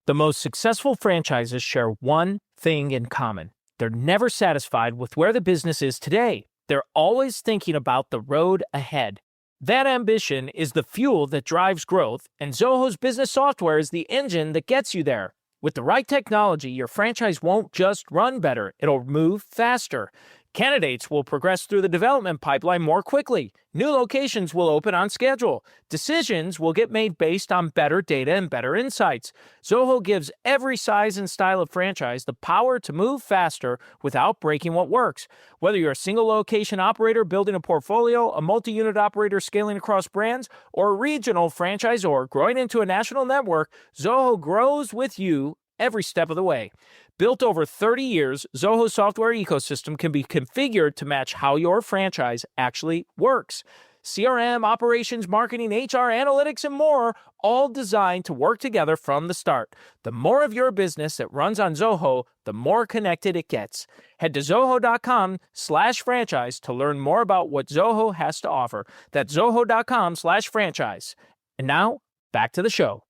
The most successful franchises share one thing in common. They're never satisfied with where the business is today. They're always thinking about the road ahead. That ambition is the fuel that drives growth, and Zoho's business software is the engine that gets you there. With the right technology, your franchise won't just run better, it'll move faster. Candidates will progress through the development pipeline more quickly. New locations will open on schedule. Decisions will get made based on better data and better insights. Zoho gives every size and style of franchise the power to move faster without breaking what works. Whether you're a single location operator building a portfolio, a multi-unit operator scaling across brands, or a regional franchisor growing into a national network, Zoho grows with you every step of the way. Built over 30 years, Zoho's software ecosystem can be configured to match how your franchise actually works. CRM, operations, marketing, HR, analytics, and more, all designed to work together from the start. The more of your business that runs on Zoho, the more connected it gets. Head to zoho.com/franchise to learn more about what Zoho has to offer. That's zoho.com/franchise. And now, back to the show.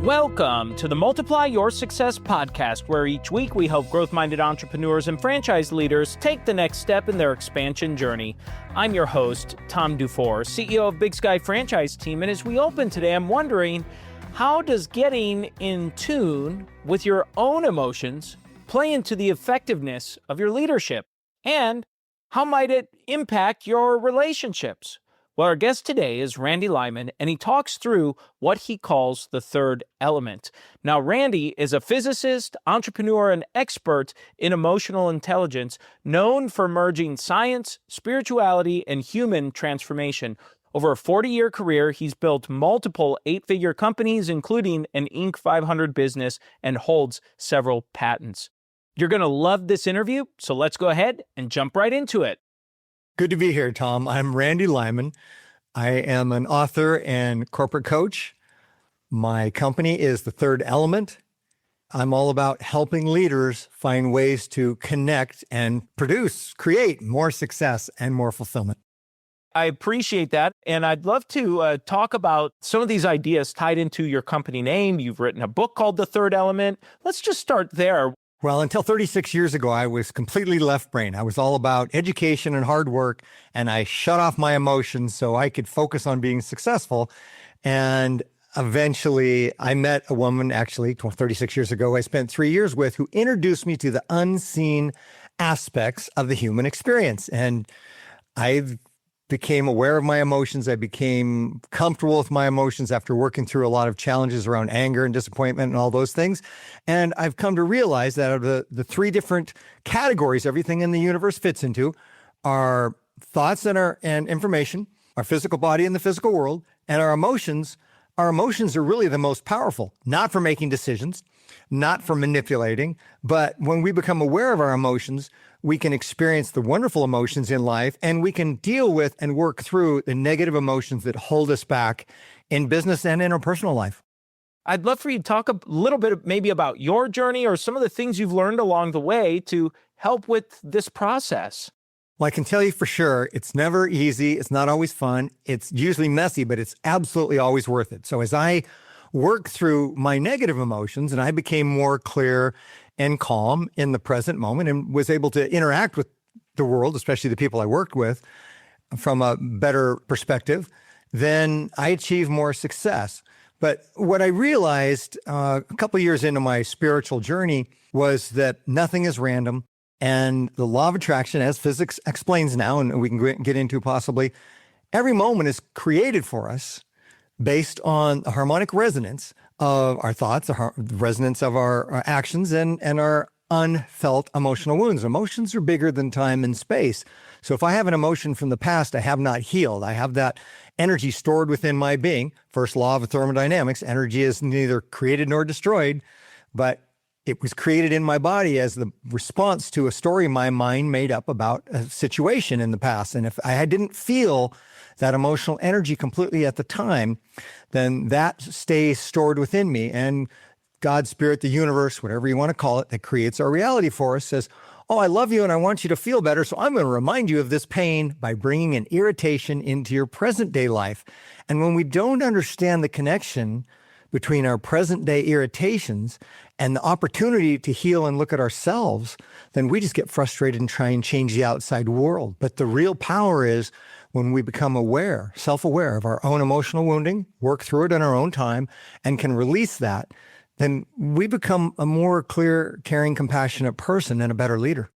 Welcome to the Multiply Your Success podcast, where each week we help growth-minded entrepreneurs and franchise leaders take the next step in their expansion journey. I'm your host, Tom Dufour, CEO of Big Sky Franchise Team, and as we open today, I'm wondering, how does getting in tune with your own emotions play into the effectiveness of your leadership? And how might it impact your relationships? Well, our guest today is Randy Lyman, and he talks through what he calls the third element. Now, Randy is a physicist, entrepreneur, and expert in emotional intelligence, known for merging science, spirituality, and human transformation. Over a 40-year career, he's built multiple eight-figure companies, including an Inc. 500 business, and holds several patents. You're going to love this interview, so let's go ahead and jump right into it. Good to be here, Tom. I'm Randy Lyman. I am an author and corporate coach. My company is The Third Element. I'm all about helping leaders find ways to connect and create more success and more fulfillment. I appreciate that. And I'd love to talk about some of these ideas tied into your company name. You've written a book called The Third Element. Let's just start there. Well, until 36 years ago, I was completely left brain. I was all about education and hard work, and I shut off my emotions so I could focus on being successful. And eventually, I met a woman, actually, 36 years ago, I spent 3 years with, who introduced me to the unseen aspects of the human experience. And I became aware of my emotions. I became comfortable with my emotions after working through a lot of challenges around anger and disappointment and all those things. And I've come to realize that out of the three different categories everything in the universe fits into are thoughts and information, our physical body and the physical world, and our emotions. Our emotions are really the most powerful, not for making decisions, not for manipulating, but when we become aware of our emotions, we can experience the wonderful emotions in life, and we can deal with and work through the negative emotions that hold us back in business and in our personal life. I'd love for you to talk a little bit maybe about your journey or some of the things you've learned along the way to help with this process. Well, I can tell you for sure, it's never easy. It's not always fun. It's usually messy, but it's absolutely always worth it. So as I worked through my negative emotions and I became more clear and calm in the present moment and was able to interact with the world, especially the people I worked with, from a better perspective, then I achieved more success. But what I realized a couple of years into my spiritual journey was that nothing is random. And the law of attraction, as physics explains now, and we can get into possibly, every moment is created for us based on the harmonic resonance of our thoughts, the resonance of our actions, and our unfelt emotional wounds. Emotions are bigger than time and space. So if I have an emotion from the past I have not healed, I have that energy stored within my being. First law of thermodynamics, energy is neither created nor destroyed, but it was created in my body as the response to a story my mind made up about a situation in the past. And if I didn't feel that emotional energy completely at the time, then that stays stored within me. And God, Spirit, the universe, whatever you want to call it, that creates our reality for us says, oh, I love you and I want you to feel better. So I'm going to remind you of this pain by bringing an irritation into your present day life. And when we don't understand the connection between our present day irritations and the opportunity to heal and look at ourselves, then we just get frustrated and try and change the outside world. But the real power is when we become aware, self-aware of our own emotional wounding, work through it in our own time, and can release that, then we become a more clear, caring, compassionate person and a better leader.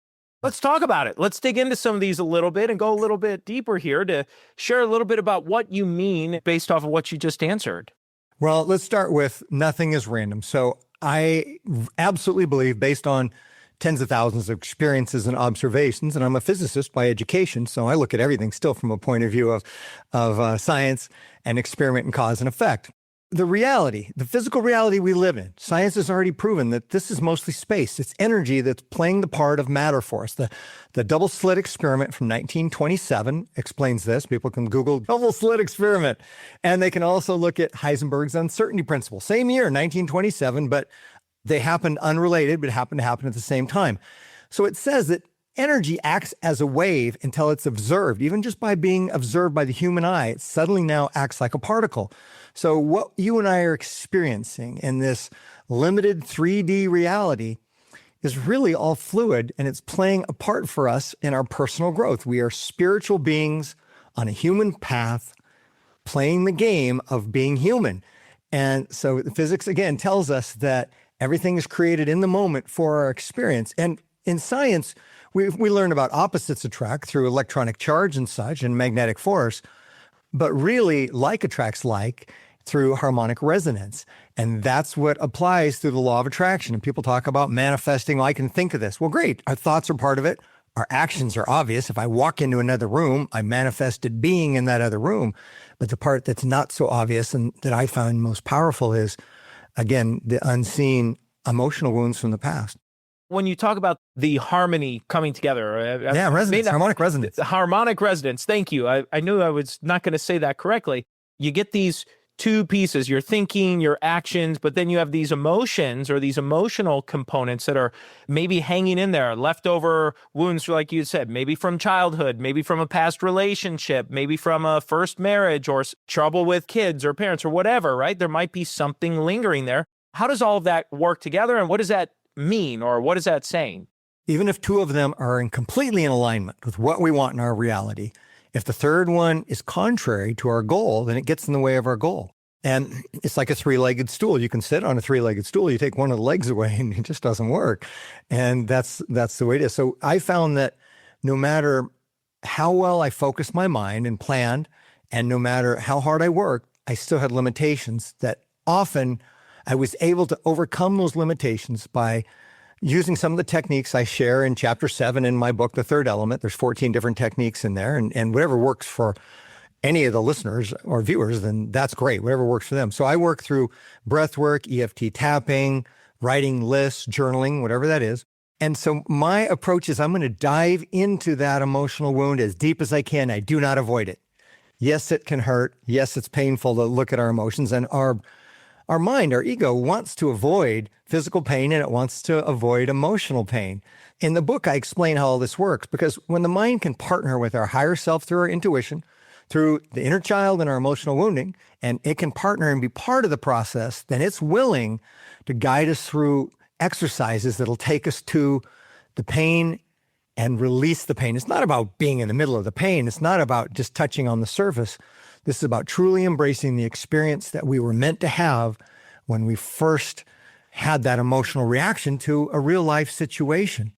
Let's talk about it. Let's dig into some of these a little bit and go a little bit deeper here to share a little bit about what you mean based off of what you just answered. Well, let's start with nothing is random. So I absolutely believe, based on tens of thousands of experiences and observations, and I'm a physicist by education, so I look at everything still from a point of view of science and experiment and cause and effect. The reality, the physical reality we live in, science has already proven that this is mostly space. It's energy that's playing the part of matter for us. The double slit experiment from 1927 explains this. People can Google double slit experiment. And they can also look at Heisenberg's uncertainty principle. Same year, 1927, but they happened unrelated, but happened to happen at the same time. So it says that energy acts as a wave until it's observed. Even just by being observed by the human eye, it suddenly now acts like a particle. So what you and I are experiencing in this limited 3D reality is really all fluid, and it's playing a part for us in our personal growth. We are spiritual beings on a human path, playing the game of being human. And so the physics, again, tells us that everything is created in the moment for our experience. And in science, we learn about opposites attract through electronic charge and such and magnetic force. But really, like attracts like through harmonic resonance. And that's what applies through the law of attraction. And people talk about manifesting. Well, I can think of this. Well, great. Our thoughts are part of it. Our actions are obvious. If I walk into another room, I manifested being in that other room. But the part that's not so obvious and that I find most powerful is, again, the unseen emotional wounds from the past. When you talk about the harmony coming together. Resonance, harmonic resonance. Harmonic resonance. Thank you. I knew I was not going to say that correctly. You get these two pieces, your thinking, your actions, but then you have these emotions or these emotional components that are maybe hanging in there, leftover wounds, like you said, maybe from childhood, maybe from a past relationship, maybe from a first marriage or trouble with kids or parents or whatever, right? There might be something lingering there. How does all of that work together, and what does that mean, or what is that saying? Even if two of them are completely in alignment with what we want in our reality, if the third one is contrary to our goal, then it gets in the way of our goal. And it's like a three-legged stool. You can sit on a three-legged stool. You take one of the legs away and it just doesn't work. And that's the way it is. So I found that no matter how well I focused my mind and planned, and no matter how hard I worked, I still had limitations that often I was able to overcome those limitations by using some of the techniques I share in chapter 7 in my book, The Third Element. There's 14 different techniques in there, and whatever works for any of the listeners or viewers, then that's great, whatever works for them. So I work through breath work, EFT tapping, writing lists, journaling, whatever that is. And so my approach is I'm going to dive into that emotional wound as deep as I can. I do not avoid it. Yes, it can hurt. Yes, it's painful to look at our emotions, and our mind, our ego wants to avoid physical pain, and it wants to avoid emotional pain. In the book, I explain how all this works, because when the mind can partner with our higher self through our intuition, through the inner child and our emotional wounding, and it can partner and be part of the process, then it's willing to guide us through exercises that'll take us to the pain and release the pain. It's not about being in the middle of the pain. It's not about just touching on the surface. This is about truly embracing the experience that we were meant to have when we first had that emotional reaction to a real life situation.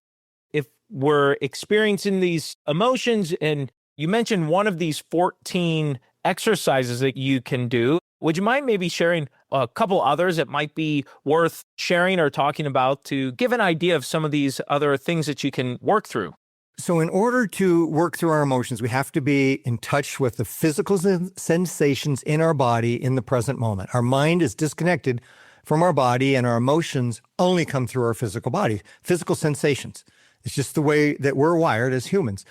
If we're experiencing these emotions, and you mentioned one of these 14 exercises that you can do, would you mind maybe sharing a couple others that might be worth sharing or talking about to give an idea of some of these other things that you can work through? So in order to work through our emotions, we have to be in touch with the physical sensations in our body in the present moment. Our mind is disconnected from our body, and our emotions only come through our physical body, physical sensations. It's just the way that we're wired as humans.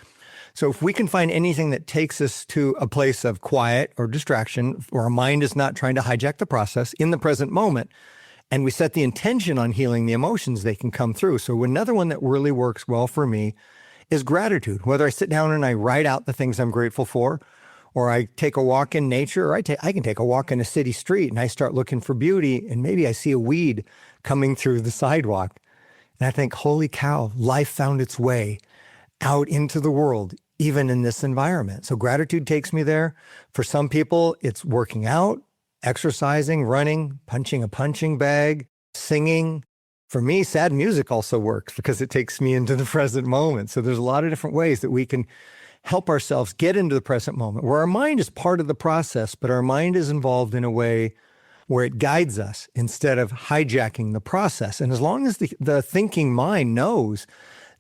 So if we can find anything that takes us to a place of quiet or distraction, where our mind is not trying to hijack the process in the present moment, and we set the intention on healing the emotions, they can come through. So another one that really works well for me is gratitude. Whether I sit down and I write out the things I'm grateful for, or I take a walk in nature, or I can take a walk in a city street and I start looking for beauty, and maybe I see a weed coming through the sidewalk. And I think, holy cow, life found its way out into the world, even in this environment. So gratitude takes me there. For some people, it's working out, exercising, running, punching a punching bag, singing. For me, sad music also works because it takes me into the present moment. So there's a lot of different ways that we can help ourselves get into the present moment, where our mind is part of the process, but our mind is involved in a way where it guides us instead of hijacking the process. And as long as the thinking mind knows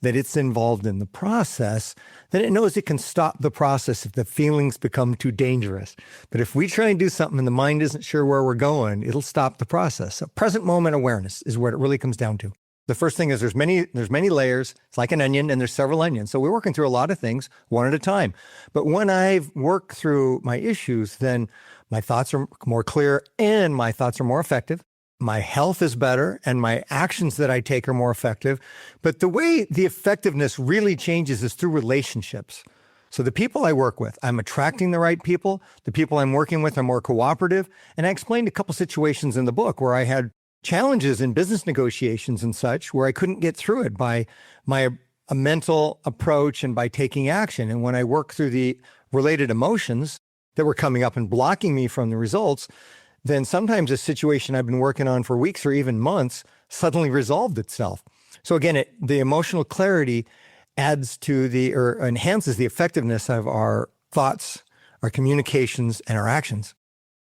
that it's involved in the process, then it knows it can stop the process if the feelings become too dangerous. But if we try and do something and the mind isn't sure where we're going, it'll stop the process. So present moment awareness is what it really comes down to. The first thing is there's many layers. It's like an onion, and there's several onions. So we're working through a lot of things one at a time. But when I've worked through my issues, then my thoughts are more clear and my thoughts are more effective. My health is better and my actions that I take are more effective. But the way the effectiveness really changes is through relationships. So the people I work with, I'm attracting the right people. The people I'm working with are more cooperative. And I explained a couple situations in the book where I had challenges in business negotiations and such, where I couldn't get through it by my mental approach and by taking action. And when I worked through the related emotions that were coming up and blocking me from the results, then sometimes a situation I've been working on for weeks or even months suddenly resolved itself. So again, the emotional clarity adds to or enhances the effectiveness of our thoughts, our communications, and our actions.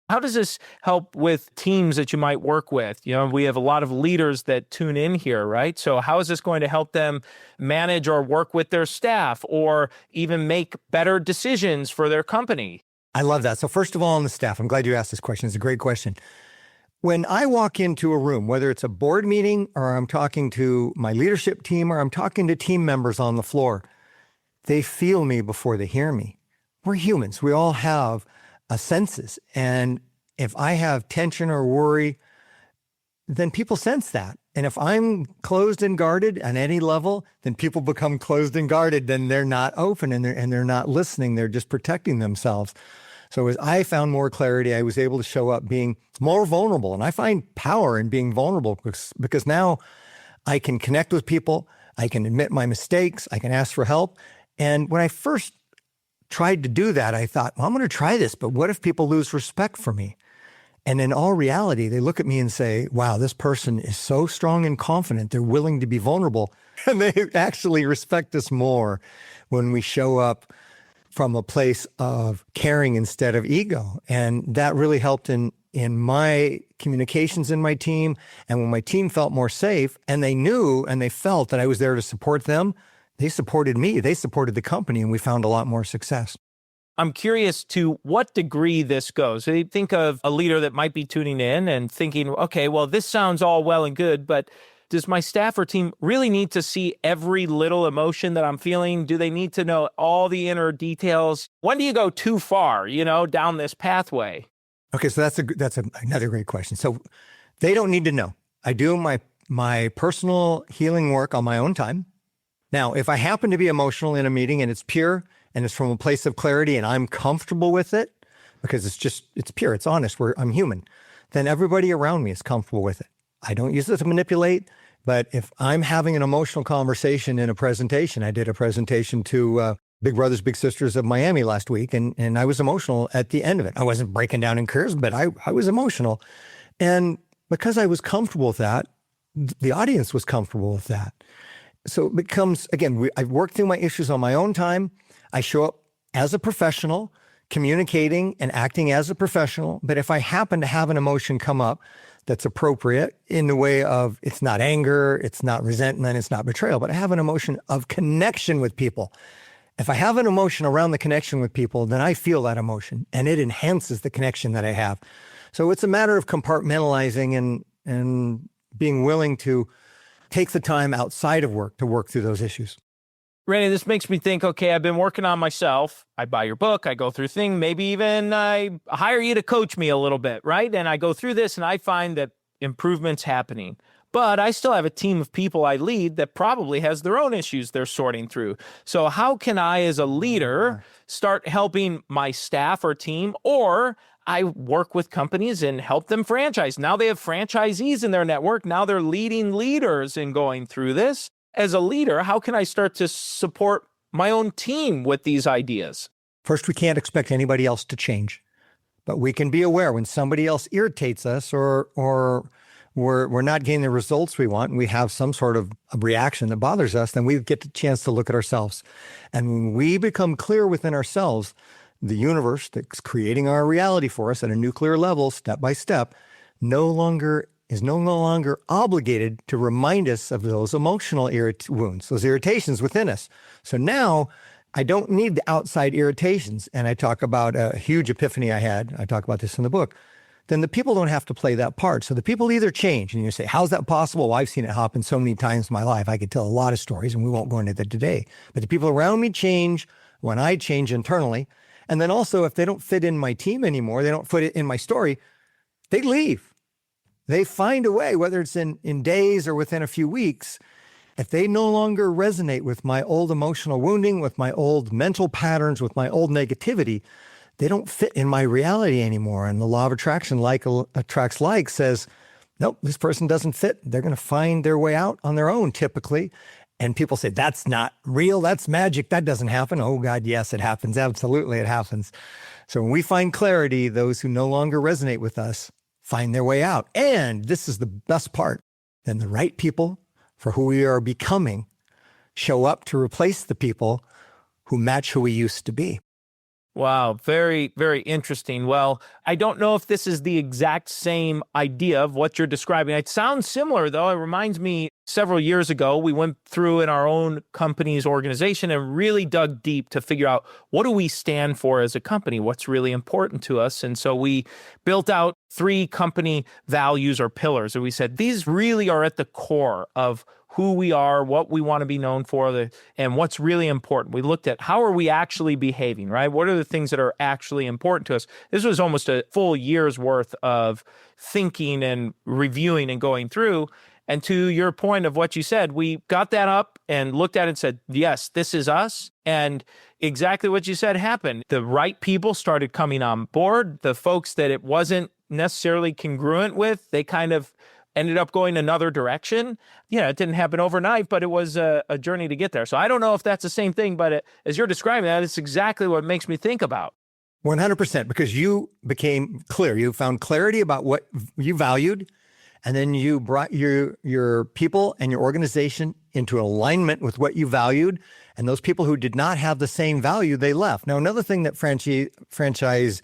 How does this help with teams that you might work with? You know, we have a lot of leaders that tune in here, right? So how is this going to help them manage or work with their staff or even make better decisions for their company? I love that. So first of all, on the staff, I'm glad you asked this question. It's a great question. When I walk into a room, whether it's a board meeting or I'm talking to my leadership team or I'm talking to team members on the floor, they feel me before they hear me. We're humans. We all have senses. And if I have tension or worry, then people sense that. And if I'm closed and guarded on any level, then people become closed and guarded. Then they're not open and they're not listening. They're just protecting themselves. So as I found more clarity, I was able to show up being more vulnerable. And I find power in being vulnerable because now I can connect with people. I can admit my mistakes. I can ask for help. And when I first tried to do that, I thought, well, I'm going to try this, but what if people lose respect for me? And in all reality, they look at me and say, wow, this person is so strong and confident. They're willing to be vulnerable. And they actually respect us more when we show up from a place of caring instead of ego. And that really helped in my communications in my team. And when my team felt more safe and they knew and they felt that I was there to support them, they supported me, they supported the company, and we found a lot more success. I'm curious to what degree this goes. So you think of a leader that might be tuning in and thinking, okay, well, this sounds all well and good, but does my staff or team really need to see every little emotion that I'm feeling? Do they need to know all the inner details? When do you go too far, down this pathway? Okay, so that's another great question. So they don't need to know. I do my personal healing work on my own time. Now, if I happen to be emotional in a meeting and it's pure and it's from a place of clarity and I'm comfortable with it because it's pure, it's honest, I'm human, then everybody around me is comfortable with it. I don't use it to manipulate, but if I'm having an emotional conversation in a presentation, I did a presentation to Big Brothers Big Sisters of Miami last week, and I was emotional at the end of it. I wasn't breaking down in tears, but I was emotional. And because I was comfortable with that, the audience was comfortable with that. So it becomes, again, I've worked through my issues on my own time. I show up as a professional, communicating and acting as a professional. But if I happen to have an emotion come up that's appropriate in the way of, it's not anger, it's not resentment, it's not betrayal, but I have an emotion of connection with people. If I have an emotion around the connection with people, then I feel that emotion and it enhances the connection that I have. So it's a matter of compartmentalizing and being willing to take the time outside of work to work through those issues. Randy, this makes me think, okay, I've been working on myself. I buy your book, I go through things, maybe even I hire you to coach me a little bit, right? And I go through this and I find that improvement's happening. but I still have a team of people I lead that probably has their own issues they're sorting through. So how can I, as a leader, start helping my staff or team, or I work with companies and help them franchise. Now they have franchisees in their network. Now they're leading leaders in going through this. As a leader, how can I start to support my own team with these ideas? First, we can't expect anybody else to change, but we can be aware when somebody else irritates us or we're not getting the results we want and we have some sort of a reaction that bothers us, then we get the chance to look at ourselves. And when we become clear within ourselves, the universe that's creating our reality for us at a nuclear level, step by step, no longer obligated to remind us of those emotional wounds, those irritations within us. So now I don't need the outside irritations. And I talk about a huge epiphany I had. I talk about this in the book. Then the people don't have to play that part. So the people either change, and you say, how's that possible? Well, I've seen it happen so many times in my life. I could tell a lot of stories, and we won't go into that today. But the people around me change when I change internally. And then also, if they don't fit in my team anymore, they don't fit it in my story, they leave. They find a way, whether it's in days or within a few weeks. If they no longer resonate with my old emotional wounding, with my old mental patterns, with my old negativity, they don't fit in my reality anymore. And the law of attraction, like attracts like, says, nope, this person doesn't fit. They're going to find their way out on their own, typically. And people say, that's not real. That's magic. That doesn't happen. Oh, God, yes, it happens. Absolutely, it happens. So when we find clarity, those who no longer resonate with us find their way out. And this is the best part. Then the right people for who we are becoming show up to replace the people who match who we used to be. Wow, very, very interesting. Well, I don't know if this is the exact same idea of what you're describing. It sounds similar, though. It reminds me several years ago, we went through in our own company's organization and really dug deep to figure out what do we stand for as a company? What's really important to us? And so we built out 3 company values or pillars. And we said, these really are at the core of who we are, what we want to be known for, and what's really important. We looked at how are we actually behaving, right? What are the things that are actually important to us? This was almost a full year's worth of thinking and reviewing and going through. And to your point of what you said, we got that up and looked at it and said, yes, this is us. And exactly what you said happened. The right people started coming on board. The folks that it wasn't necessarily congruent with, they kind of ended up going another direction. It didn't happen overnight, but it was a journey to get there. So I don't know if that's the same thing, but as you're describing that, it's exactly what makes me think about. 100%, because you became clear. You found clarity about what you valued, and then you brought your people and your organization into alignment with what you valued. And those people who did not have the same value, they left. Now, another thing that franchisees,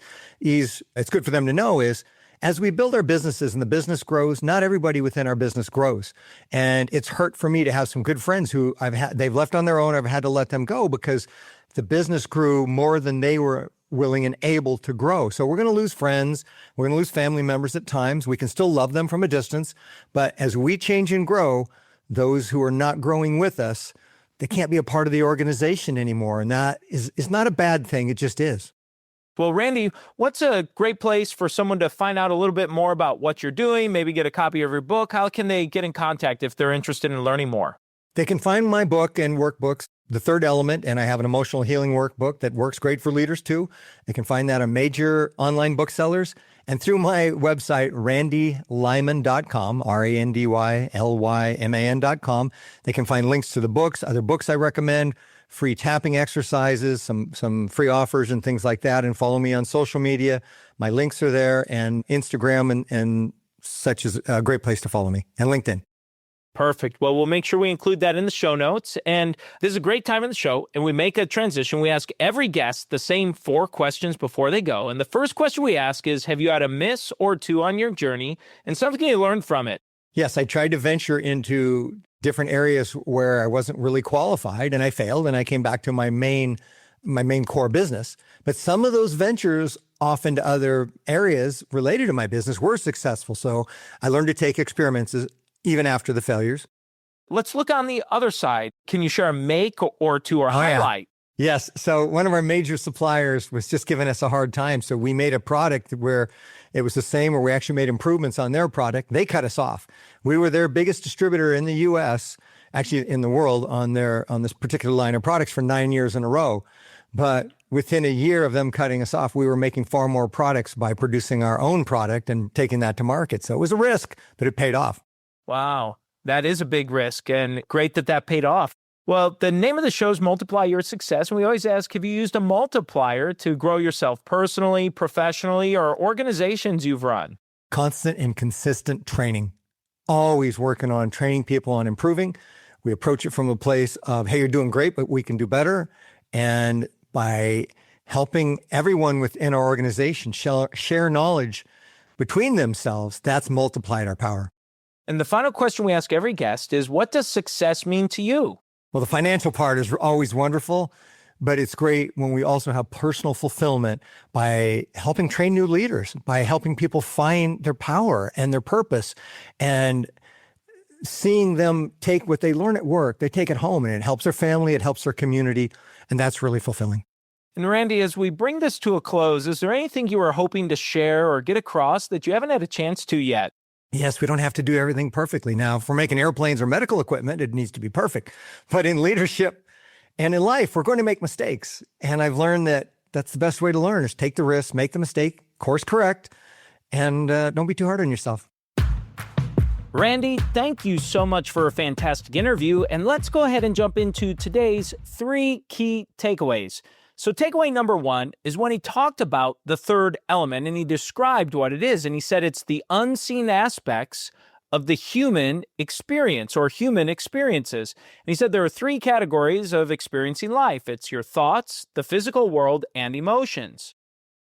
it's good for them to know is, as we build our businesses and the business grows, not everybody within our business grows. And it's hurt for me to have some good friends who they've left on their own. I've had to let them go because the business grew more than they were willing and able to grow. So we're going to lose friends. We're going to lose family members at times. We can still love them from a distance. But as we change and grow, those who are not growing with us, they can't be a part of the organization anymore. And that is not a bad thing. It just is. Well, Randy, what's a great place for someone to find out a little bit more about what you're doing, maybe get a copy of your book? How can they get in contact if they're interested in learning more? They can find my book and workbooks, The Third Element, and I have an emotional healing workbook that works great for leaders too. They can find that on major online booksellers and through my website, randylyman.com, RANDYLYMAN.com. They can find links to the books, other books I recommend, free tapping exercises, some free offers and things like that, and follow me on social media. My links are there, and Instagram and such is a great place to follow me, and LinkedIn. Perfect. Well, we'll make sure we include that in the show notes. And this is a great time in the show. And we make a transition. We ask every guest the same 4 questions before they go. And the first question we ask is, have you had a miss or 2 on your journey and something you learned from it? Yes, I tried to venture into different areas where I wasn't really qualified, and I failed, and I came back to my main core business. But some of those ventures off into other areas related to my business were successful. So I learned to take experiments even after the failures. Let's look on the other side. Can you share a make or 2 or highlight Yes. So one of our major suppliers was just giving us a hard time. So we made a product where it was the same, where we actually made improvements on their product. They cut us off. We were their biggest distributor in the US, actually in the world, on this particular line of products for 9 years in a row. But within a year of them cutting us off, we were making far more products by producing our own product and taking that to market. So it was a risk, but it paid off. Wow, that is a big risk, and great that that paid off. Well, the name of the show is Multiply Your Success, and we always ask, have you used a multiplier to grow yourself personally, professionally, or organizations you've run? Constant and consistent training. Always working on training people on improving. We approach it from a place of, hey, you're doing great, but we can do better. And by helping everyone within our organization share knowledge between themselves, that's multiplied our power. And the final question we ask every guest is, what does success mean to you? Well, the financial part is always wonderful, but it's great when we also have personal fulfillment by helping train new leaders, by helping people find their power and their purpose, and seeing them take what they learn at work, they take it home, and it helps their family, it helps their community, and that's really fulfilling. And Randy, as we bring this to a close, is there anything you were hoping to share or get across that you haven't had a chance to yet? Yes, we don't have to do everything perfectly. Now, if we're making airplanes or medical equipment, it needs to be perfect. But in leadership and in life, we're going to make mistakes. And I've learned that that's the best way to learn is take the risk, make the mistake, course correct, and don't be too hard on yourself. Randy, thank you so much for a fantastic interview. And let's go ahead and jump into today's 3 key takeaways. So takeaway number 1 is when he talked about the third element, and he described what it is. And he said it's the unseen aspects of the human experience or human experiences. And he said there are 3 categories of experiencing life. It's your thoughts, the physical world, and emotions.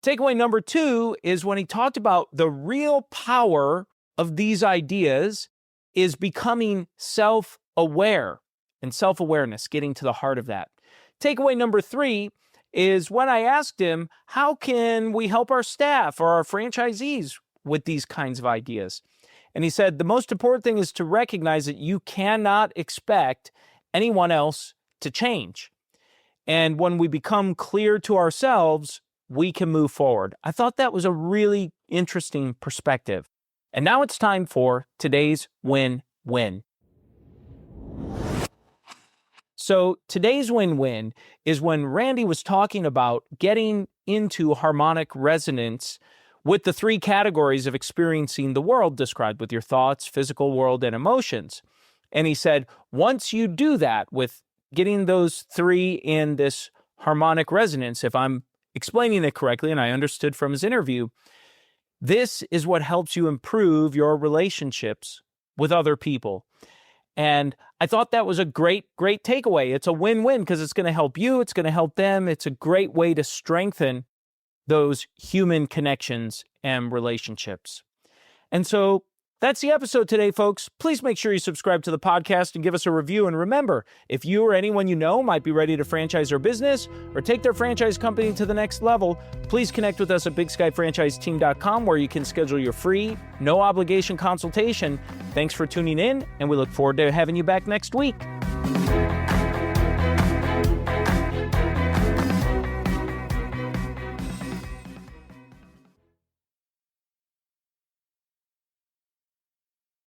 Takeaway number 2 is when he talked about the real power of these ideas is becoming self-aware and self-awareness, getting to the heart of that. Takeaway number 3 is when I asked him, how can we help our staff or our franchisees with these kinds of ideas? And he said, the most important thing is to recognize that you cannot expect anyone else to change. And when we become clear to ourselves, we can move forward. I thought that was a really interesting perspective. And now it's time for today's win-win. So today's win-win is when Randy was talking about getting into harmonic resonance with the 3 categories of experiencing the world described with your thoughts, physical world, and emotions. And he said, once you do that with getting those 3 in this harmonic resonance, if I'm explaining it correctly, and I understood from his interview, this is what helps you improve your relationships with other people. And I thought that was a great takeaway. It's a win-win because it's going to help you. It's going to help them. It's a great way to strengthen those human connections and relationships. And so that's the episode today, folks. Please make sure you subscribe to the podcast and give us a review. And remember, if you or anyone you know might be ready to franchise their business or take their franchise company to the next level, please connect with us at BigSkyFranchiseTeam.com, where you can schedule your free, no obligation consultation. Thanks for tuning in, and we look forward to having you back next week.